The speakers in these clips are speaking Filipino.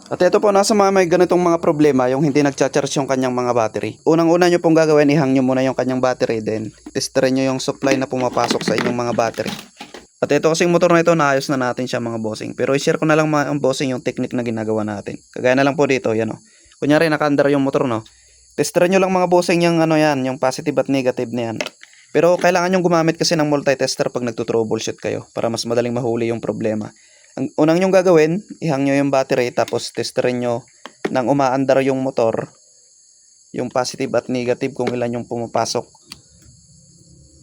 At ito po, nasa mga may ganitong mga problema, yung hindi nagcha-charge yung kanyang mga battery. Unang-una nyo pong gagawin, ihang nyo muna yung kanyang battery, then testerin nyo yung supply na pumapasok sa inyong mga battery. At ito kasing motor na ito, naayos na natin siya mga bossing. Pero i-share ko na lang mga bossing yung technique na ginagawa natin. Kagaya na lang po dito, yan o. Kunyari naka-under yung motor, no. Testerin nyo lang mga bossing yung ano yan, yung positive at negative na yan. Pero kailangan yung gumamit kasi ng multi-tester pag nagto-troubleshoot kayo para mas madaling mahuli yung problema. Ang unang nyong gagawin, ihang nyo yung battery tapos testerin nyo nang umaandar yung motor, yung positive at negative kung ilan yung pumapasok.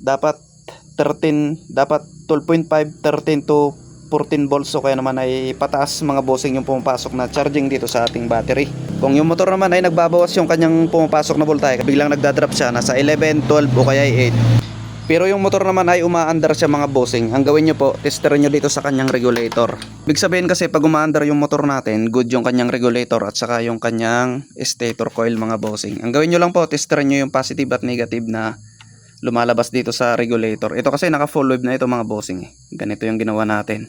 Dapat 12.5, 13 to 14 volts o kaya naman ay pataas mga bossing yung pumapasok na charging dito sa ating battery. Kung yung motor naman ay nagbabawas yung kanyang pumapasok na voltahe, biglang nagdadrop siya, nasa 11, 12 o kaya 8. Pero yung motor naman ay umaandar siya mga bossing. Ang gawin nyo po, testerin nyo dito sa kanyang regulator. Ibig sabihin kasi pag umaandar yung motor natin, good yung kanyang regulator at saka yung kanyang stator coil mga bossing. Ang gawin nyo lang po, testerin nyo yung positive at negative na lumalabas dito sa regulator. Ito kasi naka full wave na ito mga bossing. Ganito yung ginawa natin.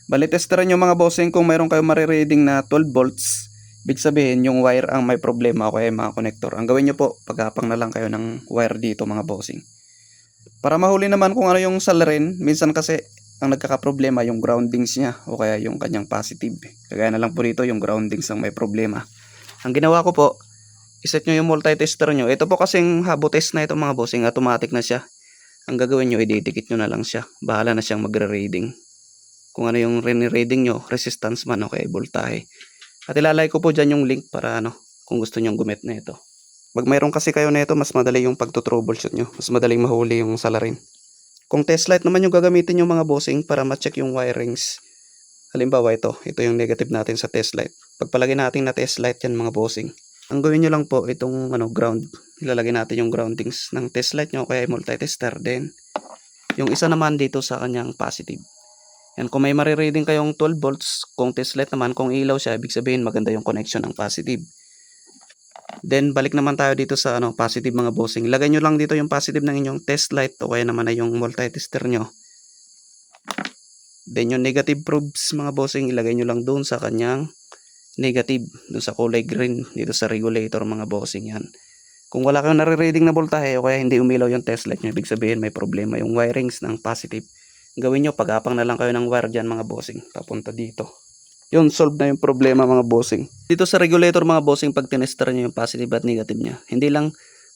Bali, testerin nyo mga bossing kung mayroon kayong marireading na 12 volts. Ibig sabihin yung wire ang may problema o kaya mga connector. Ang gawin nyo po, paghapang na lang kayo ng wire dito mga bossing. Para mahuli naman kung ano yung salarin, minsan kasi ang nagkakaproblema yung groundings niya o kaya yung kanyang positive. Kagaya na lang po dito yung groundings ang may problema. Ang ginawa ko po, iset nyo yung multi-tester nyo. Ito po kasing habo test na ito mga bossing, automatic na siya. Ang gagawin nyo, ididikit nyo na lang siya. Bahala na siyang magre-reading. Kung ano yung reading nyo, resistance man o kaya voltahe. At ilalagay ko po dyan yung link para kung gusto nyo gumit na ito. Pag mayroon kasi kayo nito, mas madali yung pagto-troubleshoot nyo. Mas madaling mahuli yung salarin. Kung test light naman yung gagamitin yung mga bossing para ma-check yung wirings. Halimbawa ito yung negative natin sa test light. Pagpalagay natin na test light yan mga bossing. Ang gawin nyo lang po, itong ground. Ilalagay natin yung groundings ng test light nyo kaya multi-tester. Then, yung isa naman dito sa kanyang positive. Yan, kung may marireading kayong 12 volts, kung test light naman, kung ilaw siya, ibig sabihin maganda yung connection ng positive. Then balik naman tayo dito sa positive mga bossing. Ilagay nyo lang dito yung positive ng inyong test light o kaya naman ay yung multi-tester nyo. Then yung negative probes mga bossing, ilagay nyo lang doon sa kanyang negative, doon sa kulay green dito sa regulator mga bossing yan. Kung wala kang nare-reading na voltahe o kaya hindi umilaw yung test light nyo, ibig sabihin may problema yung wirings ng positive. Gawin nyo, paghapang na lang kayo ng wire dyan mga bossing, papunta dito. Yun, solve na yung problema mga bossing. Dito sa regulator mga bossing, pag tinester nyo yung positive at negative niya,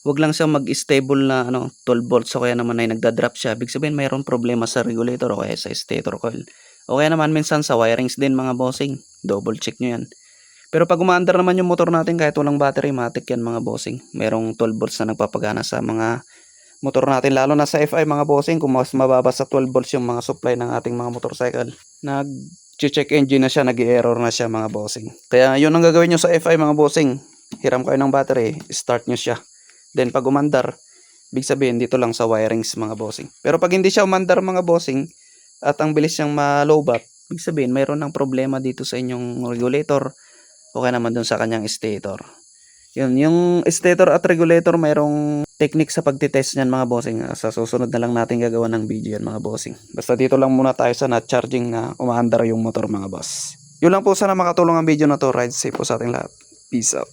wag lang siya mag-stable na 12 volts o kaya naman ay nagda-drop siya. Ibig sabihin mayroon problema sa regulator o kaya sa stator coil. O kaya naman minsan sa wirings din mga bossing. Double check nyo yan. Pero pag umaandar naman yung motor natin kahit walang battery, matik yan mga bossing. Mayroong 12 volts na nagpapagana sa mga motor natin, lalo na sa FI mga bossing. Kung mas mababa sa 12 volts yung mga supply ng ating mga motorcycle, check engine na siya, nag-error na siya mga bossing. Kaya yun ang gagawin nyo sa FI mga bossing. Hiram kayo ng battery, start nyo siya. Then pag umandar, ibig sabihin dito lang sa wirings mga bossing. Pero pag hindi siya umandar mga bossing at ang bilis niyang ma-lowback, ibig sabihin mayroon ng problema dito sa inyong regulator o kaya naman dun sa kanyang stator. Yun, yung stator at regulator mayroong technique sa pagtitest niyan mga bossing. Sa susunod na lang natin gagawa ng video yan mga bossing. Basta dito lang muna tayo sa charging na umaandar yung motor mga boss. Yun lang po, sana makatulong ang video na to. Ride safe po sa ating lahat. Peace out.